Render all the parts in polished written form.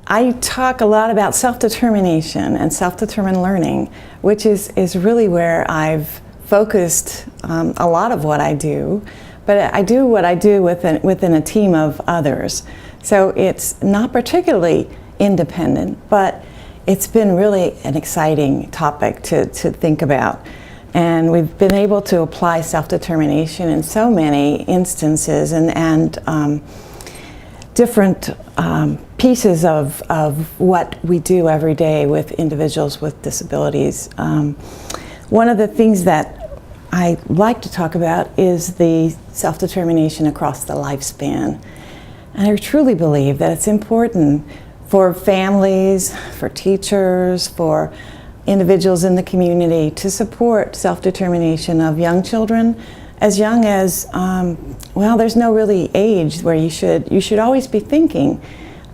I talk a lot about self-determination and self-determined learning, which is really where I've focused a lot of what I do. But I do what I do within a team of others. So it's not particularly independent, but it's been really an exciting topic to think about. And we've been able to apply self-determination in so many instances and different pieces of what we do every day with individuals with disabilities. One of the things that I like to talk about is the self-determination across the lifespan. And I truly believe that it's important for families, for teachers, for individuals in the community to support self-determination of young children as young as, well, there's no really age where you should always be thinking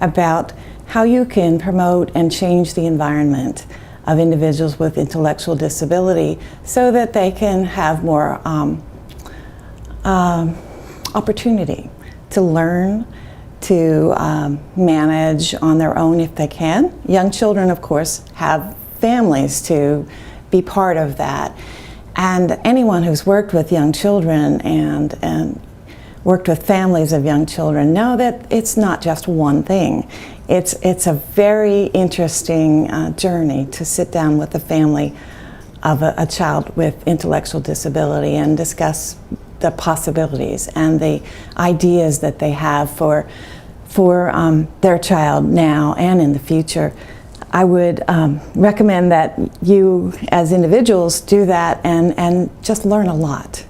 about how you can promote and change the environment of individuals with intellectual disability so that they can have more opportunity to learn, to manage on their own if they can. Young children, of course, have families to be part of that. And anyone who's worked with young children and worked with families of young children know that it's not just one thing. It's a very interesting journey to sit down with the family of a child with intellectual disability and discuss the possibilities and the ideas that they have for their child now and in the future. I would recommend that you as individuals do that and just learn a lot.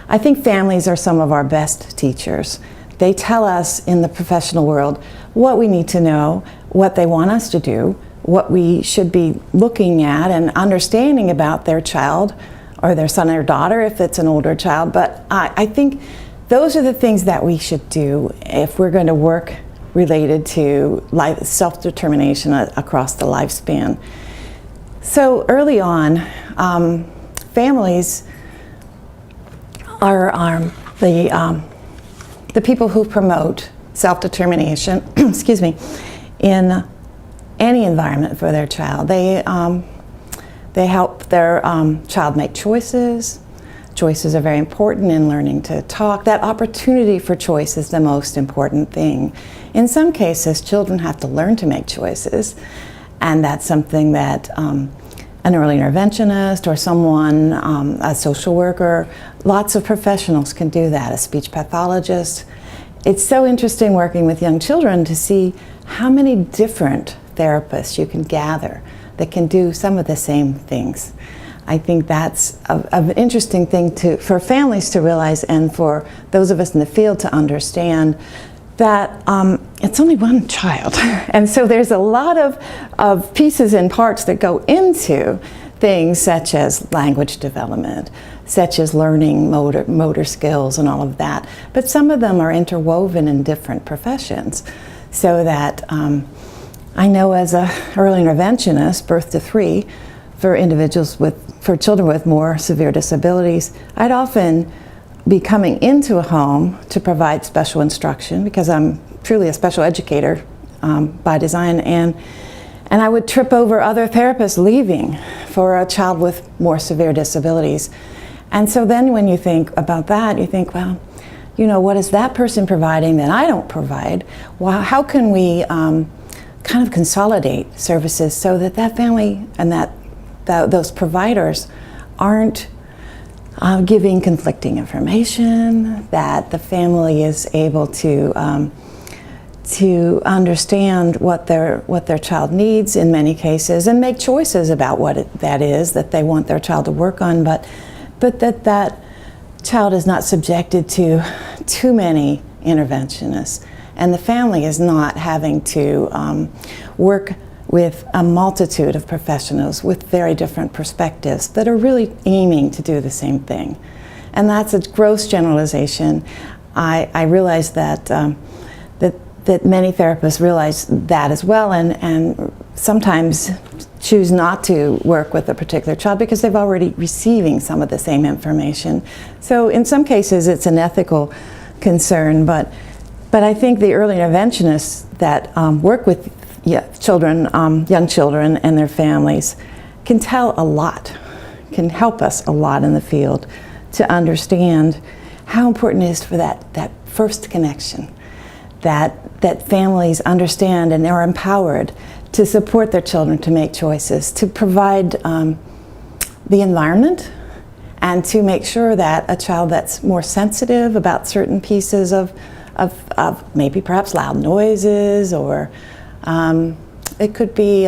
I think families are some of our best teachers. They tell us in the professional world what we need to know, what they want us to do, what we should be looking at and understanding about their child or their son or daughter if it's an older child. But I think those are the things that we should do if we're going to work related to self-determination across the lifespan. So early on, families are the people who promote self-determination, excuse me, in any environment for their child. They help their child make choices. Choices are very important in learning to talk. That opportunity for choice is the most important thing. In some cases, children have to learn to make choices, and that's something that an early interventionist or someone, a social worker, lots of professionals can do that, a speech pathologist. It's so interesting working with young children to see how many different therapists you can gather that can do some of the same things. I think that's an interesting thing for families to realize and for those of us in the field to understand that it's only one child. And so there's a lot of pieces and parts that go into things such as language development, such as learning motor skills and all of that. But some of them are interwoven in different professions. So that I know as an early interventionist, birth to 3, for children with more severe disabilities, I'd often be coming into a home to provide special instruction because I'm truly a special educator by design, and I would trip over other therapists leaving for a child with more severe disabilities. And so then when you think about that, you think, well, you know, what is that person providing that I don't provide? Well, how can we kind of consolidate services so that that family and those providers aren't giving conflicting information, that the family is able to understand what their child needs in many cases and make choices about what that is that they want their child to work on, but that child is not subjected to too many interventionists, and the family is not having to work with a multitude of professionals with very different perspectives that are really aiming to do the same thing. And that's a gross generalization. I realize that that many therapists realize that as well, and sometimes choose not to work with a particular child because they've already receiving some of the same information. So in some cases it's an ethical concern, but I think the early interventionists that work with young children and their families can tell a lot, can help us a lot in the field to understand how important it is for that first connection, that families understand and are empowered to support their children to make choices, to provide the environment, and to make sure that a child that's more sensitive about certain pieces of maybe perhaps loud noises, or it could be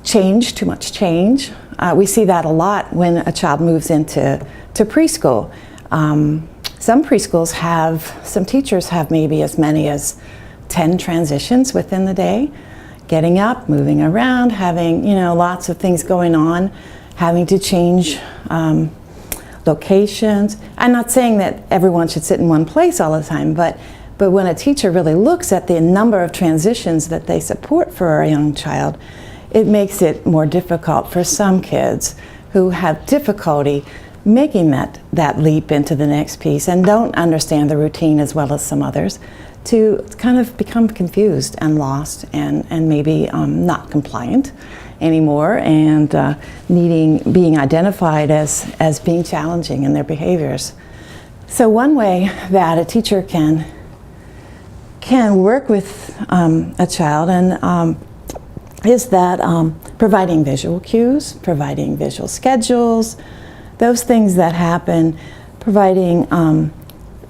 too much change. We see that a lot when a child moves into preschool. Some teachers have maybe as many as 10 transitions within the day, getting up, moving around, having lots of things going on, having to change locations. I'm not saying that everyone should sit in one place all the time, but when a teacher really looks at the number of transitions that they support for a young child, it makes it more difficult for some kids who have difficulty making that leap into the next piece and don't understand the routine as well as some others, to kind of become confused and lost and maybe not compliant anymore, and being identified as being challenging in their behaviors. So one way that a teacher can work with a child is that providing visual cues, providing visual schedules, those things that happen, providing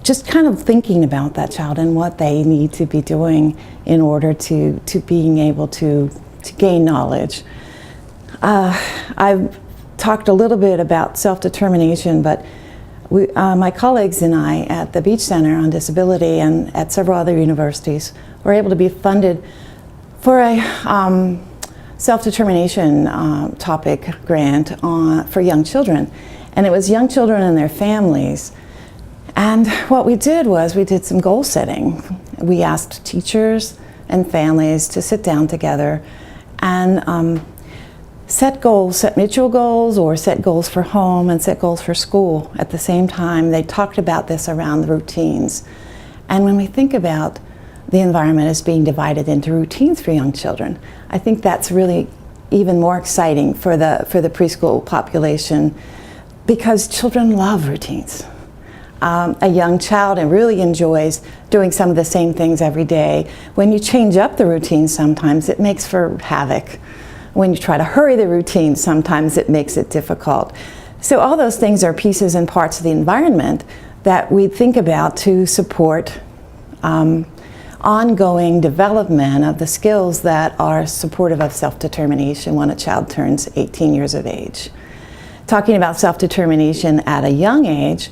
just kind of thinking about that child and what they need to be doing in order to being able to gain knowledge. I've talked a little bit about self-determination, but my colleagues and I at the Beach Center on Disability and at several other universities were able to be funded for a self-determination topic grant for young children. And it was young children and their families. And what we did was we did some goal setting. We asked teachers and families to sit down together and set goals, set mutual goals, or set goals for home and set goals for school at the same time. They talked about this around the routines. And when we think about the environment as being divided into routines for young children, I think that's really even more exciting for the preschool population, because children love routines. A young child really enjoys doing some of the same things every day. When you change up the routine, sometimes it makes for havoc. When you try to hurry the routine, sometimes it makes it difficult. So all those things are pieces and parts of the environment that we think about to support ongoing development of the skills that are supportive of self-determination when a child turns 18 years of age. Talking about self-determination at a young age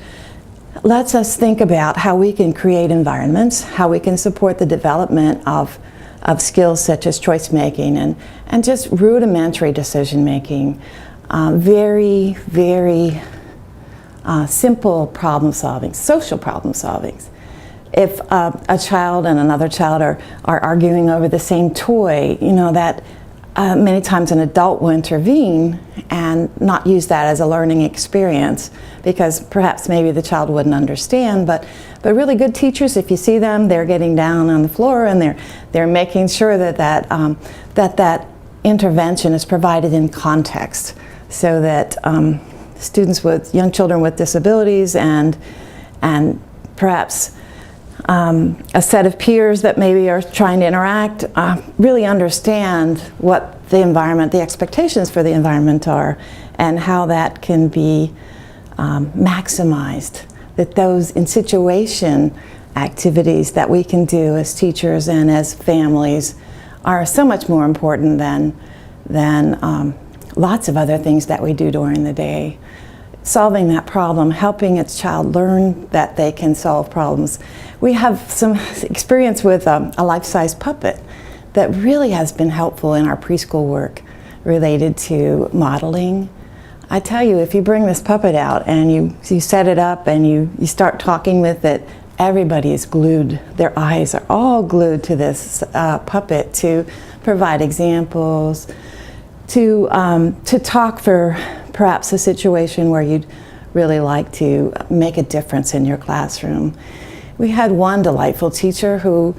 lets us think about how we can create environments, how we can support the development of skills such as choice making and just rudimentary decision making, very, very simple problem solving, social problem solving. If a child and another child are arguing over the same toy, that many times an adult will intervene and not use that as a learning experience, because perhaps maybe the child wouldn't understand, but really good teachers, if you see them, they're getting down on the floor and they're making sure that intervention is provided in context, so that young children with disabilities and perhaps a set of peers that maybe are trying to interact really understand what the environment, the expectations for the environment are, and how that can be maximized. That those in situation activities that we can do as teachers and as families are so much more important than lots of other things that we do during the day. Solving that problem, helping its child learn that they can solve problems. We have some experience with a life-size puppet that really has been helpful in our preschool work related to modeling. I tell you, if you bring this puppet out and you set it up and you start talking with it, everybody is glued. Their eyes are all glued to this puppet to provide examples, to talk for perhaps a situation where you'd really like to make a difference in your classroom. We had one delightful teacher who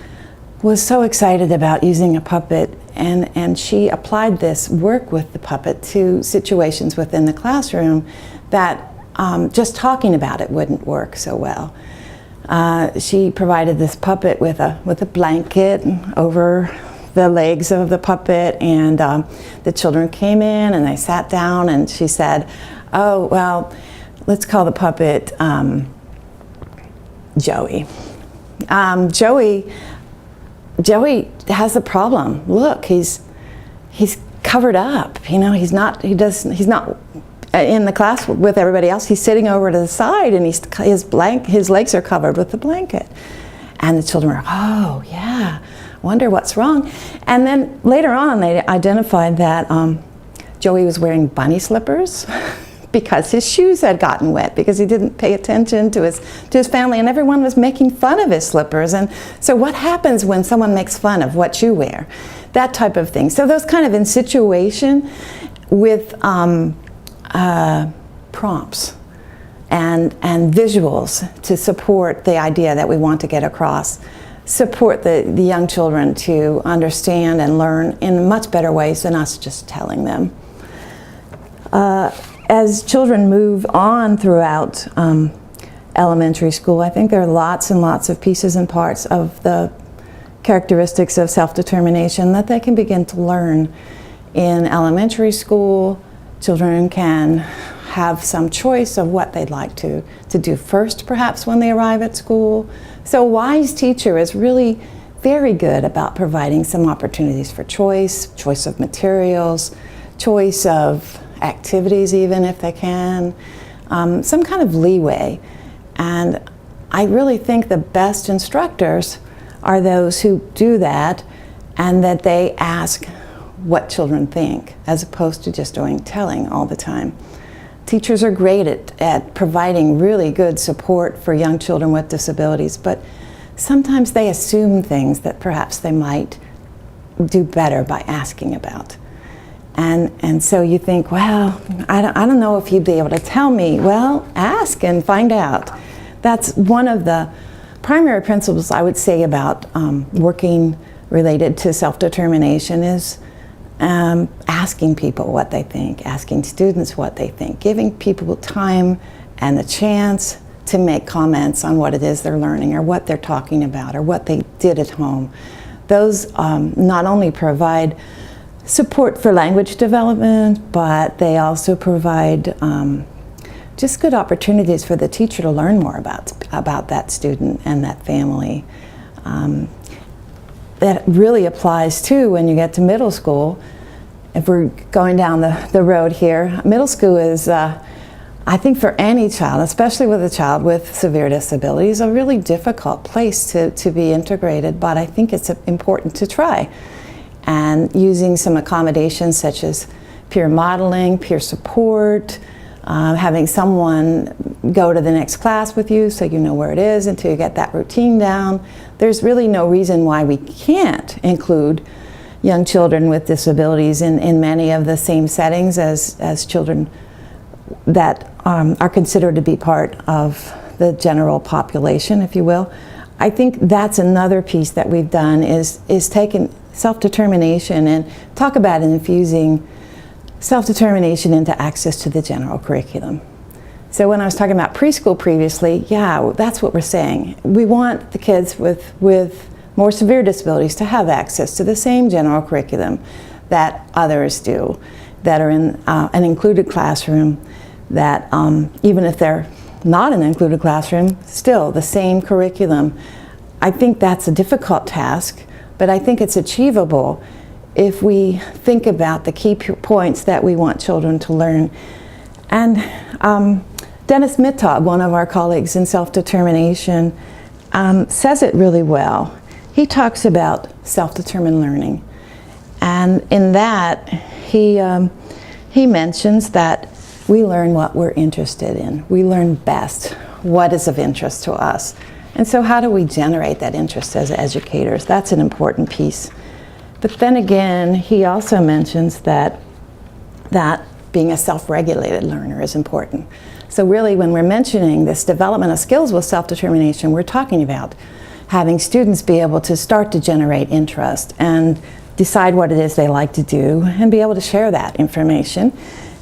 was so excited about using a puppet, and she applied this work with the puppet to situations within the classroom that just talking about it wouldn't work so well. She provided this puppet with a blanket over the legs of the puppet, and the children came in and they sat down, and she said, "Oh, well, let's call the puppet Joey. Joey has a problem. Look, he's covered up. You know, he's not in the class with everybody else. He's sitting over to the side, and his legs are covered with the blanket." And the children were, "Oh, yeah, wonder what's wrong." And then later on, they identified that Joey was wearing bunny slippers because his shoes had gotten wet, because he didn't pay attention to his family, and everyone was making fun of his slippers. And so what happens when someone makes fun of what you wear? That type of thing. So those kind of in situation with prompts and visuals to support the idea that we want to get across, support the young children to understand and learn in much better ways than us just telling them. As children move on throughout elementary school, I think there are lots and lots of pieces and parts of the characteristics of self-determination that they can begin to learn. In elementary school, children can have some choice of what they'd like to do first, perhaps, when they arrive at school. So a wise teacher is really very good about providing some opportunities for choice of materials, choice of activities, even if they can, some kind of leeway. And I really think the best instructors are those who do that, and that they ask what children think, as opposed to just doing telling all the time. Teachers are great at providing really good support for young children with disabilities, but sometimes they assume things that perhaps they might do better by asking about. And so you think, well, I don't know if you'd be able to tell me. Well, ask and find out. That's one of the primary principles I would say about working related to self-determination is asking people what they think, asking students what they think, giving people time and the chance to make comments on what it is they're learning or what they're talking about or what they did at home. Those not only provide support for language development, but they also provide just good opportunities for the teacher to learn more about that student and that family. That really applies too when you get to middle school. If we're going down the road here, middle school is, I think for any child, especially with a child with severe disabilities, a really difficult place to be integrated, but I think it's important to try. And using some accommodations such as peer modeling, peer support, having someone go to the next class with you so you know where it is until you get that routine down. There's really no reason why we can't include young children with disabilities in many of the same settings as children that are considered to be part of the general population, if you will. I think that's another piece that we've done is taken self-determination and talk about infusing self-determination into access to the general curriculum. So when I was talking about preschool previously, yeah, that's what we're saying. We want the kids with more severe disabilities to have access to the same general curriculum that others do, that are in an included classroom, that even if they're not in an included classroom, still the same curriculum. I think that's a difficult task, but I think it's achievable if we think about the key points that we want children to learn. And Dennis Mittag, one of our colleagues in self-determination, says it really well. He talks about self-determined learning. And in that, he mentions that we learn what we're interested in. We learn best what is of interest to us. And so how do we generate that interest as educators? That's an important piece. But then again, he also mentions that being a self-regulated learner is important. So really, when we're mentioning this development of skills with self-determination, we're talking about having students be able to start to generate interest and decide what it is they like to do and be able to share that information.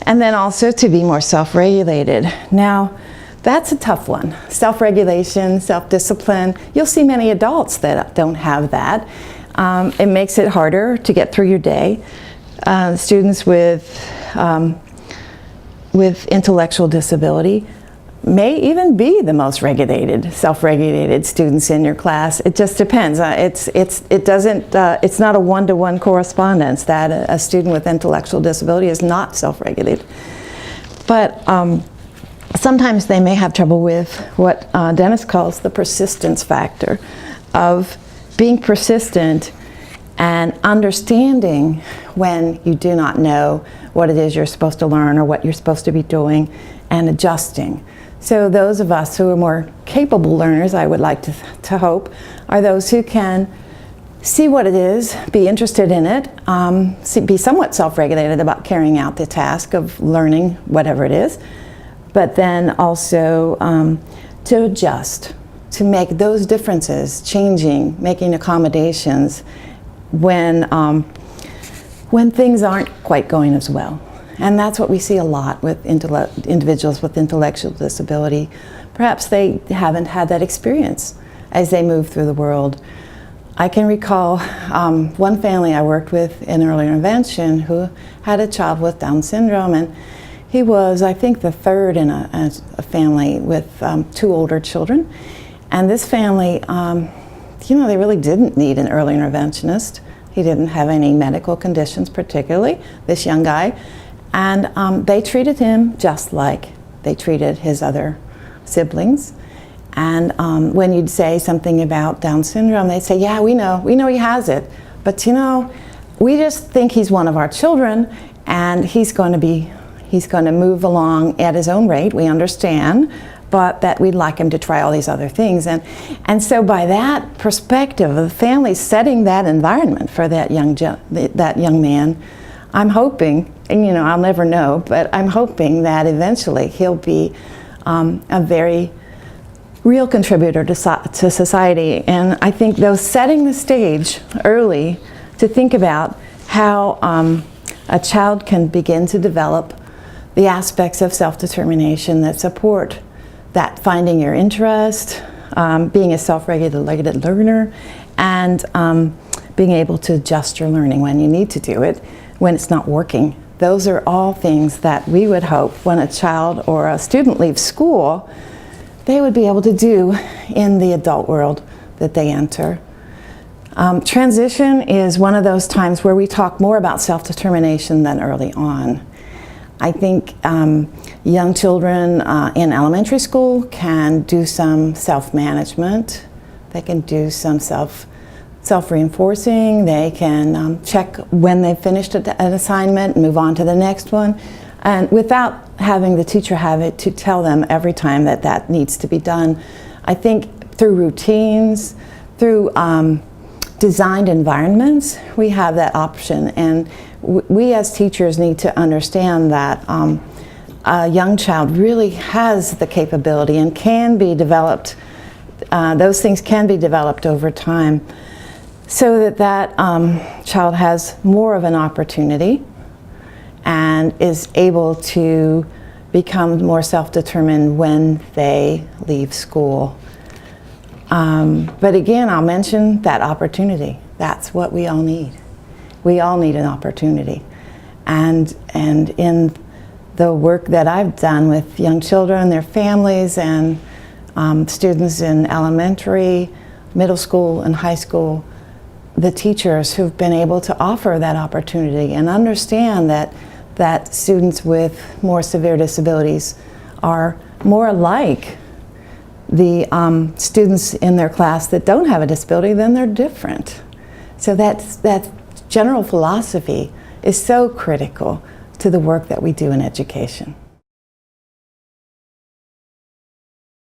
And then also to be more self-regulated. Now, that's a tough one. Self-regulation, self-discipline. You'll see many adults that don't have that. It makes it harder to get through your day. Students with intellectual disability may even be the most regulated, self-regulated students in your class. It just depends. It's not a one-to-one correspondence that a student with intellectual disability is not self-regulated. But sometimes they may have trouble with what Dennis calls the persistence factor of being persistent and understanding when you do not know what it is you're supposed to learn or what you're supposed to be doing, and adjusting. So those of us who are more capable learners, I would like to hope, are those who can see what it is, be interested in it, be somewhat self-regulated about carrying out the task of learning whatever it is, but then also to adjust, to make those differences, changing, making accommodations when things aren't quite going as well. And that's what we see a lot with individuals with intellectual disability. Perhaps they haven't had that experience as they move through the world. I can recall one family I worked with in early intervention who had a child with Down syndrome, and he was, I think, the third in a family with 2 older children. And this family, they really didn't need an early interventionist. He didn't have any medical conditions particularly, this young guy. And they treated him just like they treated his other siblings. And when you'd say something about Down syndrome, they'd say, yeah, we know he has it. But we just think he's one of our children, and he's going to move along at his own rate, we understand, but that we'd like him to try all these other things. And so by that perspective, the family setting that environment for that young man, I'm hoping, and I'll never know, but I'm hoping that eventually he'll be a very real contributor to society. And I think those setting the stage early to think about how a child can begin to develop the aspects of self-determination that support that finding your interest, being a self-regulated learner, and being able to adjust your learning when you need to do it, when it's not working. Those are all things that we would hope when a child or a student leaves school, they would be able to do in the adult world that they enter. Transition is one of those times where we talk more about self-determination than early on. I think young children in elementary school can do some self-management. They can do some self-reinforcing. They can check when they've finished an assignment and move on to the next one, and without having the teacher have it to tell them every time that needs to be done. I think through routines, through designed environments, we have that option. And we as teachers need to understand that a young child really has the capability and can be developed, those things can be developed over time, so that child has more of an opportunity and is able to become more self-determined when they leave school. But again, I'll mention that opportunity. That's what we all need. We all need an opportunity. And in the work that I've done with young children, their families, and students in elementary, middle school, and high school, the teachers who've been able to offer that opportunity and understand that students with more severe disabilities are more like the students in their class that don't have a disability, then they're different. So that general philosophy is so critical to the work that we do in education.